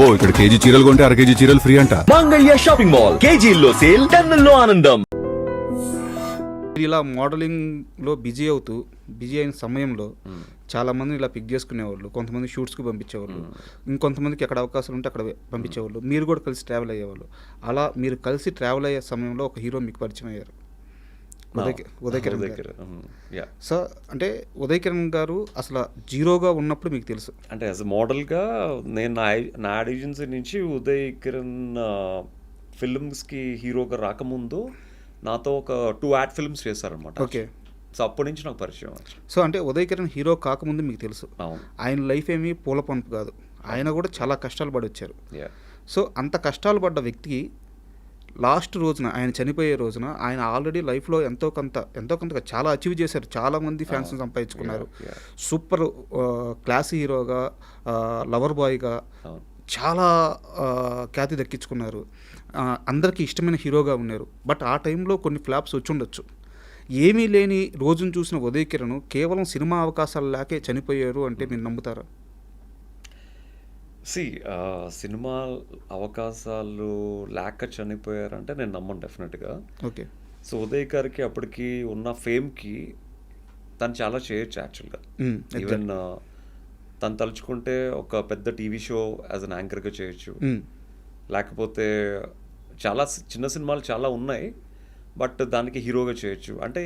అబ్బో ఇక్కడ కేజీ చీరలు కొంటే అర కేజీ చీరలు ఫ్రీ అంట. మంగళ్య షాపింగ్ మాల్, కేజీల్లో సేల్, టన్నుల్లో ఆనందం. ఇలా మోడలింగ్లో బిజీ అయిన సమయంలో చాలామంది ఇలా పిక్ చేసుకునేవాళ్ళు, కొంతమంది షూట్స్కి పంపించేవాళ్ళు, ఇంకొంతమందికి ఎక్కడ అవకాశాలు ఉంటే అక్కడ పంపించేవాళ్ళు. మీరు కూడా కలిసి ట్రావెల్ అయ్యేవాళ్ళు. అలా మీరు కలిసి ట్రావెల్ అయ్యే సమయంలో ఒక హీరో మీకు పరిచయం అయ్యారు, ఉదయ్ కిరణ్ గారు. సో అంటే ఉదయ్ కిరణ్ గారు అసలు జీరోగా ఉన్నప్పుడు మీకు తెలుసు అంటే యాజ్ మోడల్గా నేను నా ఏజెన్సీ నుంచి ఉదయ్ కిరణ్ ఫిల్మ్స్కి హీరోగా రాకముందు నాతో ఒక 2 యాడ్ ఫిల్మ్స్ చేశారనమాట. ఓకే. సో అప్పటి నుంచి నాకు పరిచయం. సో అంటే ఉదయ్ కిరణ్ హీరో కాకముందు మీకు తెలుసు. ఆయన లైఫ్ ఏమీ పూల పంపు కాదు, ఆయన కూడా చాలా కష్టాలు పడి వచ్చారు. సో అంత కష్టాలు పడ్డ వ్యక్తికి లాస్ట్ రోజున, ఆయన చనిపోయే రోజున, ఆయన ఆల్రెడీ లైఫ్లో ఎంతో కొంతగా చాలా అచీవ్ చేశారు, చాలామంది ఫ్యాన్స్ని సంపాదించుకున్నారు. సూపర్ క్లాస్ హీరోగా, లవర్ బాయ్గా చాలా ఖ్యాతి దక్కించుకున్నారు, అందరికీ ఇష్టమైన హీరోగా ఉన్నారు. బట్ ఆ టైంలో కొన్ని ఫ్లాప్స్ వచ్చి ఉండొచ్చు. ఏమీ లేని రోజును చూసిన ఉదయ్ కిరణ్ కేవలం సినిమా అవకాశాలు లేకే చనిపోయారు అంటే మీరు నమ్ముతారా? సినిమా అవకాశాలు లేక చనిపోయారంటే నేను నమ్మను డెఫినెట్గా. ఓకే. సో ఉదయ్ గారికి అప్పటికి ఉన్న ఫేమ్కి తను చాలా చేయొచ్చు యాక్చువల్గా. ఈవెన్ తను తలుచుకుంటే ఒక పెద్ద టీవీ షో యాజ్ అన్ యాంకర్గా చేయొచ్చు, లేకపోతే చాలా చిన్న సినిమాలు చాలా ఉన్నాయి, బట్ దానికి హీరోగా చేయొచ్చు. అంటే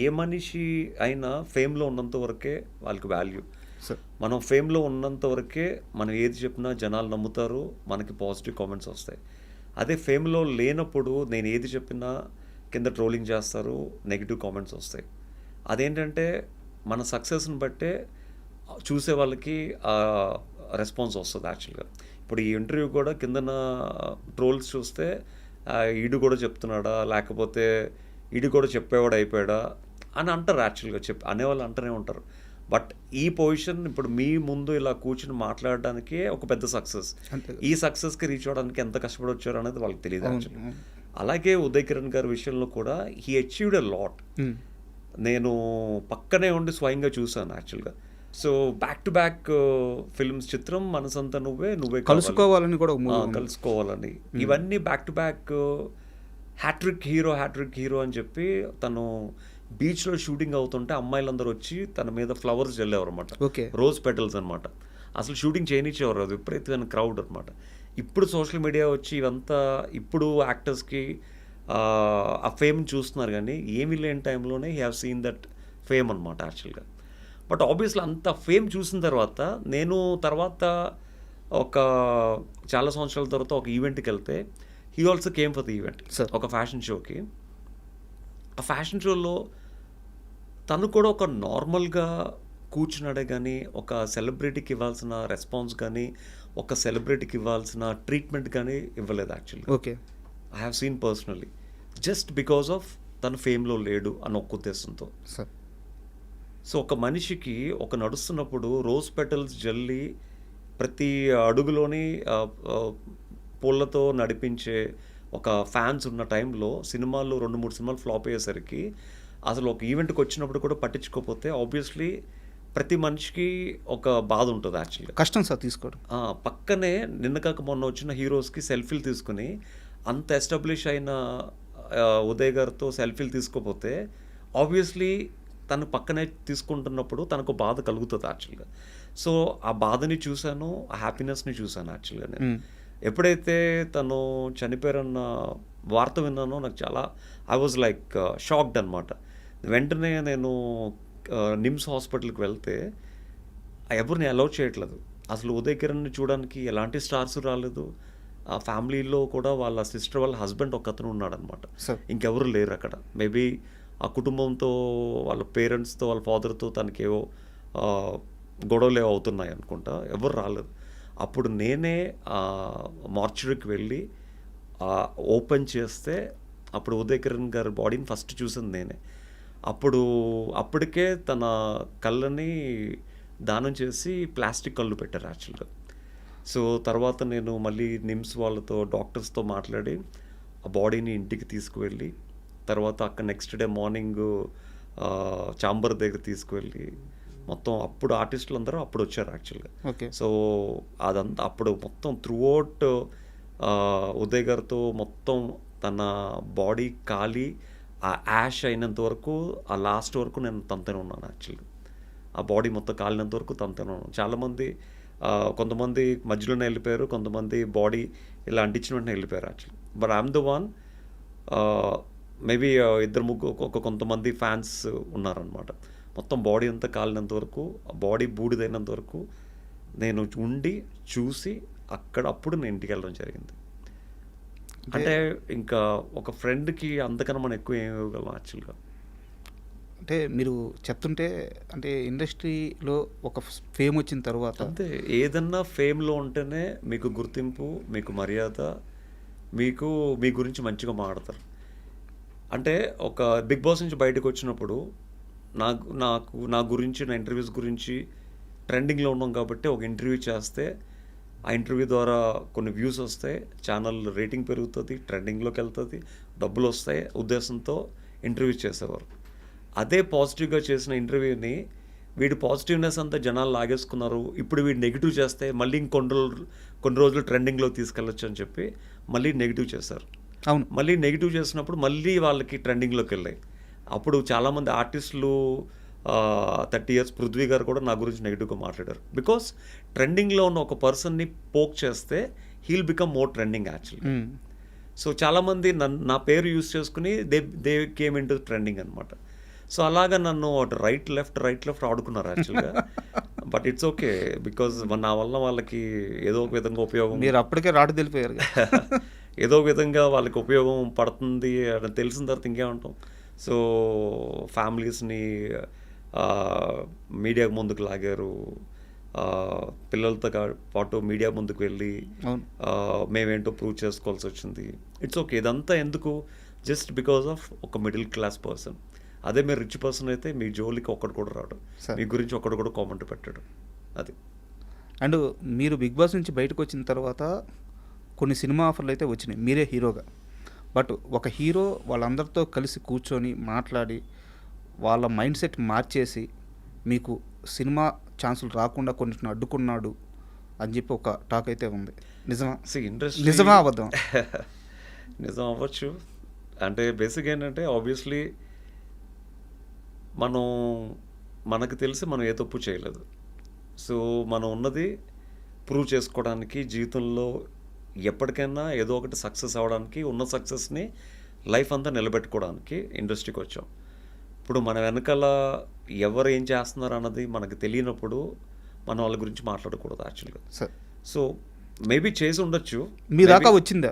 ఏ మనిషి అయినా ఫేమ్లో ఉన్నంత వరకే వాళ్ళకి వాల్యూ. మనం ఫేమ్లో ఉన్నంత వరకే మనం ఏది చెప్పినా జనాలు నమ్ముతారు, మనకి పాజిటివ్ కామెంట్స్ వస్తాయి. అదే ఫేమ్లో లేనప్పుడు నేను ఏది చెప్పినా కింద ట్రోలింగ్ చేస్తారు, నెగిటివ్ కామెంట్స్ వస్తాయి. అదేంటంటే మన సక్సెస్ని బట్టే చూసే వాళ్ళకి రెస్పాన్స్ వస్తుంది యాక్చువల్గా. ఇప్పుడు ఈ ఇంటర్వ్యూ కూడా కిందన ట్రోల్స్ చూస్తే ఈడు కూడా చెప్తున్నాడా, లేకపోతే ఈడు కూడా చెప్పేవాడు అయిపోయాడా అని అంటారు యాక్చువల్గా. అనేవాళ్ళు అంటూనే ఉంటారు. బట్ ఈ పొజిషన్ ఇప్పుడు మీ ముందు ఇలా కూర్చుని మాట్లాడడానికే ఒక పెద్ద సక్సెస్. ఈ సక్సెస్కి రీచ్ అవ్వడానికి ఎంత కష్టపడి వచ్చారు అనేది వాళ్ళకి తెలియదు యాక్చువల్గా. అలాగే ఉదయ్ కిరణ్ గారి విషయంలో కూడా హీ అచీవ్డ్ ఎ లాట్. నేను పక్కనే ఉండి స్వయంగా చూసాను యాక్చువల్గా. So back to back films, చిత్రం, మనసంతా నువ్వే కలుసుకోవాలని కూడా కలుసుకోవాలని, ఇవన్నీ back to back hat trick hero అని చెప్పి తను బీచ్లో షూటింగ్ అవుతుంటే అమ్మాయిలందరూ వచ్చి తన మీద ఫ్లవర్స్ జల్లేవారు అనమాట, రోజ్ పెటల్స్ అనమాట. అసలు షూటింగ్ చేయనిచ్చేవారు, అది విపరీతమైన క్రౌడ్ అనమాట. ఇప్పుడు సోషల్ మీడియా వచ్చి ఇవంతా ఇప్పుడు యాక్టర్స్కి ఆ ఫేమ్ చూస్తున్నారు, కానీ ఏమీ లేని టైంలోనే he have seen that fame అనమాట యాక్చువల్గా. బట్ ఆబ్వియస్లీ అంత ఫేమ్ చూసిన తర్వాత నేను ఒక చాలా సంవత్సరాల తర్వాత ఒక ఈవెంట్కి వెళ్తే he also came for the event, ఒక ఫ్యాషన్ షోకి. ఆ ఫ్యాషన్ షోలో తను కూడా ఒక నార్మల్గా కూర్చున్నాడే కానీ ఒక సెలబ్రిటీకి ఇవ్వాల్సిన రెస్పాన్స్ కానీ ఒక సెలబ్రిటీకి ఇవ్వాల్సిన ట్రీట్మెంట్ కానీ ఇవ్వలేదు actually. Okay. I have seen personally, just because of తను ఫేమ్లో లేడు అన్న ఒక ఉద్దేశంతో. సో ఒక మనిషికి ఒక నడుస్తున్నప్పుడు రోజ్ పెటల్స్ జల్లి ప్రతి అడుగులోని పూలతో నడిపించే ఒక ఫ్యాన్స్ ఉన్న టైంలో సినిమాలు 2-3 సినిమాలు ఫ్లాప్ అయ్యేసరికి అసలు ఒక ఈవెంట్కి వచ్చినప్పుడు కూడా పట్టించుకోకపోతే ఆబ్వియస్లీ ప్రతి మనిషికి ఒక బాధ ఉంటుంది యాక్చువల్గా. కష్టం సార్ తీసుకోవడం. పక్కనే నిన్న కాక మొన్న వచ్చిన హీరోస్కి సెల్ఫీలు తీసుకుని అంత ఎస్టాబ్లిష్ అయిన ఉదయ్ గారితో సెల్ఫీలు తీసుకోపోతే ఆబ్వియస్లీ తను పక్కనే తీసుకుంటున్నప్పుడు తనకు బాధ కలుగుతుంది యాక్చువల్గా. సో ఆ బాధని చూశాను, ఆ హ్యాపీనెస్ని చూశాను యాక్చువల్గా. నేను ఎప్పుడైతే తను చనిపోయారన్న వార్త విన్నానో నాకు చాలా ఐ వాజ్ లైక్ షాక్డ్ అనమాట. వెంటనే నేను నిమ్స్ హాస్పిటల్కి వెళ్తే ఎవరిని అలౌ చేయట్లేదు అసలు. ఉదయ్ కిరణ్ని చూడడానికి ఎలాంటి స్టార్స్ రాలేదు. ఆ ఫ్యామిలీలో కూడా వాళ్ళ సిస్టర్ వాళ్ళ హస్బెండ్ ఒకతను ఉన్నాడనమాట, ఇంకెవరు లేరు అక్కడ. మేబీ ఆ కుటుంబంతో, వాళ్ళ పేరెంట్స్తో, వాళ్ళ ఫాదర్తో తనకేవో గొడవలు ఏవో అవుతున్నాయి అనుకుంటా, ఎవరు రాలేదు. అప్పుడు నేనే మార్చురీకి వెళ్ళి ఓపెన్ చేస్తే అప్పుడు ఉదయ్ కిరణ్ గారి బాడీని ఫస్ట్ చూసింది నేనే. అప్పటికే తన కళ్ళని దానం చేసి ప్లాస్టిక్ కళ్ళు పెట్టారు యాక్చువల్గా. సో తర్వాత నేను మళ్ళీ నిమ్స్ వాళ్ళతో, డాక్టర్స్తో మాట్లాడి ఆ బాడీని ఇంటికి తీసుకువెళ్ళి తర్వాత అక్కడ నెక్స్ట్ డే మార్నింగ్ చాంబర్ దగ్గర తీసుకువెళ్ళి మొత్తం అప్పుడు ఆర్టిస్టులు అందరూ అప్పుడు వచ్చారు యాక్చువల్గా. ఓకే. సో అదంతా అప్పుడు మొత్తం త్రూఅవుట్ ఉదయ్ గారితో మొత్తం తన బాడీ కాలి ఆ యాష్ అయినంత వరకు, ఆ లాస్ట్ వరకు నేను తనతోనే ఉన్నాను యాక్చువల్గా. ఆ బాడీ మొత్తం కాలినంత వరకు తనతోనే ఉన్నాను. చాలామంది కొంతమంది మధ్యలోనే వెళ్ళిపోయారు, కొంతమంది బాడీ ఇలా అంటించిన వెంటనే వెళ్ళిపోయారు actually. But I'm the one. Maybe ఇద్దరు ముగ్గురు కొంతమంది ఫ్యాన్స్ ఉన్నారనమాట. మొత్తం బాడీ అంతా కాలినంత వరకు, బాడీ బూడిదైనంత వరకు నేను ఉండి చూసి అప్పుడు నేను ఇంటికి వెళ్ళడం జరిగింది. అంటే ఇంకా ఒక ఫ్రెండ్కి అంతకన్నా మనం ఎక్కువ ఏం ఇవ్వగలం యాక్చువల్గా. అంటే మీరు చెప్తుంటే అంటే ఇండస్ట్రీలో ఒక ఫేమ్ వచ్చిన తర్వాత అంతే, ఏదన్నా ఫేమ్లో ఉంటేనే మీకు గుర్తింపు, మీకు మర్యాద, మీకు మీ గురించి మంచిగా మాట్లాడతారు. అంటే ఒక బిగ్ బాస్ నుంచి బయటకు వచ్చినప్పుడు నా గురించి, నా ఇంటర్వ్యూస్ గురించి ట్రెండింగ్లో ఉన్నాం కాబట్టి ఒక ఇంటర్వ్యూ చేస్తే ఆ ఇంటర్వ్యూ ద్వారా కొన్ని వ్యూస్ వస్తాయి, ఛానల్ రేటింగ్ పెరుగుతుంది, ట్రెండింగ్లోకి వెళ్తుంది, డబ్బులు వస్తాయి ఉద్దేశంతో ఇంటర్వ్యూ చేసేవారు. అదే పాజిటివ్గా చేసిన ఇంటర్వ్యూని వీడి పాజిటివ్నెస్ అంతా జనాలు లాగేసుకున్నారు, ఇప్పుడు వీడు నెగిటివ్ చేస్తే మళ్ళీ కొన్ని రోజులు ట్రెండింగ్లో తీసుకెళ్ళొచ్చు అని చెప్పి మళ్ళీ నెగిటివ్ చేశారు. అవును. మళ్ళీ నెగిటివ్ చేసినప్పుడు మళ్ళీ వాళ్ళకి ట్రెండింగ్లోకి వెళ్ళాయి. అప్పుడు చాలామంది ఆర్టిస్టులు 30 years పృథ్వీ గారు కూడా నా గురించి నెగిటివ్గా మాట్లాడారు. బికాస్ ట్రెండింగ్లో ఉన్న ఒక పర్సన్ని పోక్ చేస్తే heal become more trending actually. So చాలామంది నా పేరు యూజ్ చేసుకుని they came in to trending అనమాట. సో అలాగా నన్ను రైట్ లెఫ్ట్ ఆడుకున్నారు యాక్చువల్గా. బట్ ఇట్స్ ఓకే, బికాజ్ నా వల్ల వాళ్ళకి ఏదో ఒక విధంగా ఉపయోగం, మీరు అప్పటికే రాటు తెలిపోయారు ఏదో ఒక విధంగా వాళ్ళకి ఉపయోగం పడుతుంది అని తెలిసిన తర్వాత ఇంకేమంటాం. సో ఫ్యామిలీస్ని మీడియాకు ముందుకు లాగారు, పిల్లలతో పాటు మీడియా ముందుకు వెళ్ళి మేమేంటో ప్రూవ్ చేసుకోవాల్సి వచ్చింది. ఇట్స్ ఓకే, ఇదంతా ఎందుకు? జస్ట్ బికాస్ ఆఫ్ ఒక మిడిల్ క్లాస్ పర్సన్. అదే మీరు రిచ్ పర్సన్ అయితే మీ జోలికి ఒక్కడు కూడా రాడు, మీ గురించి ఒక్కడు కూడా కామెంట్ పెట్టాడు. అది. అండ్ మీరు బిగ్ బాస్ నుంచి బయటకు వచ్చిన తర్వాత కొన్ని సినిమా ఆఫర్లు అయితే వచ్చినాయి మీరే హీరోగా. బట్ ఒక హీరో వాళ్ళందరితో కలిసి కూర్చొని మాట్లాడి వాళ్ళ మైండ్ సెట్ మార్చేసి మీకు సినిమా ఛాన్సులు రాకుండా కొన్నిటిని అడ్డుకున్నాడు అని చెప్పి ఒక టాక్ అయితే ఉంది. నిజమా? నిజమా అబద్ధం? నిజం అవ్వచ్చు. అంటే బేసిక్ ఏంటంటే ఆబ్వియస్లీ మనకు తెలిసి మనం ఏ తప్పు చేయలేదు. సో మనం ఉన్నది ప్రూవ్ చేసుకోవడానికి, జీవితంలో ఎప్పటికైనా ఏదో ఒకటి సక్సెస్ అవ్వడానికి, ఉన్న సక్సెస్ని లైఫ్ అంతా నిలబెట్టుకోవడానికి ఇండస్ట్రీకి వచ్చాం. ఇప్పుడు మన వెనకాల ఎవరు ఏం చేస్తున్నారు అన్నది మనకు తెలియనప్పుడు మనం వాళ్ళ గురించి మాట్లాడకూడదు యాక్చువల్గా. సో మేబీ చేసి ఉండొచ్చు. మీ దాకా వచ్చిందా?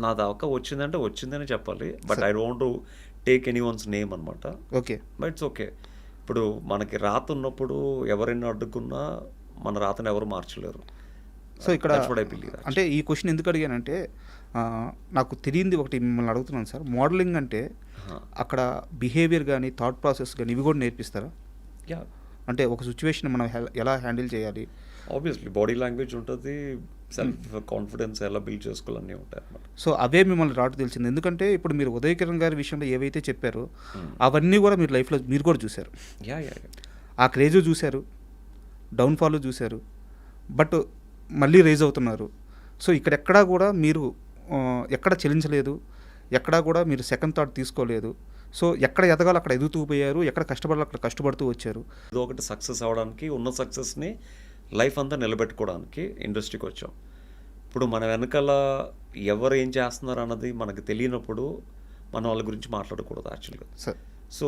నా దాకా వచ్చిందంటే వచ్చిందని చెప్పాలి. But I don't take any once name అనమాట. ఓకే. But it's okay. ఇప్పుడు మనకి రాత ఉన్నప్పుడు ఎవరైనా అడ్డుకున్నా మన రాతను ఎవరు మార్చలేరు. సో ఇక్కడ అంటే ఈ క్వశ్చన్ ఎందుకు అడిగానంటే నాకు తెలియంది ఒకటి మిమ్మల్ని అడుగుతున్నాను సార్. మోడలింగ్ అంటే అక్కడ బిహేవియర్ కానీ థాట్ ప్రాసెస్ కానీ ఇవి కూడా నేర్పిస్తారా? అంటే ఒక సిచ్యువేషన్ మనం ఎలా హ్యాండిల్ చేయాలి? ఆబ్వియస్లీ బాడీ లాంగ్వేజ్ ఉంటుంది, సెల్ఫ్ కాన్ఫిడెన్స్ ఎలా బిల్డ్ చేసుకోవాలన్నీ ఉంటాయి అన్నమాట. సో అవే మిమ్మల్ని రాటు తెలిసింది. ఎందుకంటే ఇప్పుడు మీరు ఉదయ్ కిరణ్ గారి విషయంలో ఏవైతే చెప్పారో అవన్నీ కూడా మీరు లైఫ్లో మీరు కూడా చూశారు. ఆ క్రేజు చూశారు, డౌన్ఫాల్ చూశారు, బట్ మళ్ళీ రైజ్ అవుతున్నారు. సో ఇక్కడెక్కడా కూడా మీరు ఎక్కడ చెల్లించలేదు, ఎక్కడా కూడా మీరు సెకండ్ థాట్ తీసుకోలేదు. సో ఎక్కడ ఎదగాలి అక్కడ ఎదుగుతూ పోయారు, ఎక్కడ కష్టపడాలి అక్కడ కష్టపడుతూ వచ్చారు. ఏదో ఒకటి సక్సెస్ అవ్వడానికి, ఉన్న సక్సెస్ని లైఫ్ అంతా నిలబెట్టుకోవడానికి ఇండస్ట్రీకి వచ్చాం. ఇప్పుడు మన వెనకాల ఎవరు ఏం చేస్తున్నారు అన్నది మనకు తెలియనప్పుడు మనం వాళ్ళ గురించి మాట్లాడకూడదు యాక్చువల్గా. సో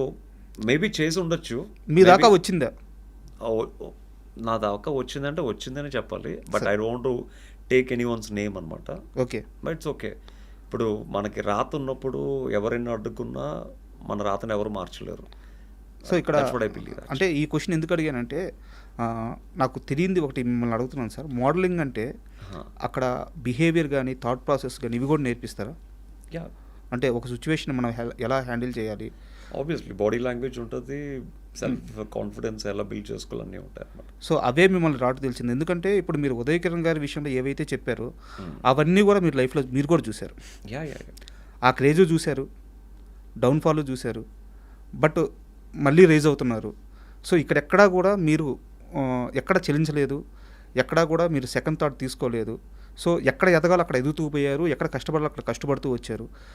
మేబీ చేసి ఉండొచ్చు. మీ దాకా వచ్చిందా? నా దాకా వచ్చిందంటే వచ్చిందని చెప్పాలి. But I don't take any once name అనమాట. ఓకే. But it's okay. ఇప్పుడు మనకి రాత ఉన్నప్పుడు ఎవరైనా అడ్డుకున్నా మన రాతను ఎవరు మార్చలేరు. సో ఇక్కడ అంటే ఈ క్వశ్చన్ ఎందుకు అడిగానంటే నాకు తెలియంది ఒకటి మిమ్మల్ని అడుగుతున్నాను సార్. మోడలింగ్ అంటే అక్కడ బిహేవియర్ కానీ థాట్ ప్రాసెస్ కానీ ఇవి కూడా నేర్పిస్తారా? అంటే ఒక సిచ్యువేషన్ మనం ఎలా హ్యాండిల్ చేయాలి? ఆబ్వియస్లీ బాడీ లాంగ్వేజ్ ఉంటుంది, సెల్ఫ్ కాన్ఫిడెన్స్ ఎలా బిల్డ్ చేసుకోవాలన్నీ ఉంటాయి అన్నమాట. సో అవే మిమ్మల్ని రాటు తెలిసింది. ఎందుకంటే ఇప్పుడు మీరు ఉదయ్ కిరణ్ గారి విషయంలో ఏవైతే చెప్పారో అవన్నీ కూడా మీరు లైఫ్లో మీరు కూడా చూశారు. ఆ క్రేజు చూశారు, డౌన్ఫాల్ చూశారు, బట్ మళ్ళీ రైజ్ అవుతున్నారు. సో ఇక్కడెక్కడా కూడా మీరు ఎక్కడ చెల్లించలేదు, ఎక్కడా కూడా మీరు సెకండ్ థాట్ తీసుకోలేదు. సో ఎక్కడ ఎదగాలో అక్కడ ఎదుగుతూ పోయారు, ఎక్కడ కష్టపడాలో అక్కడ కష్టపడుతూ వచ్చారు.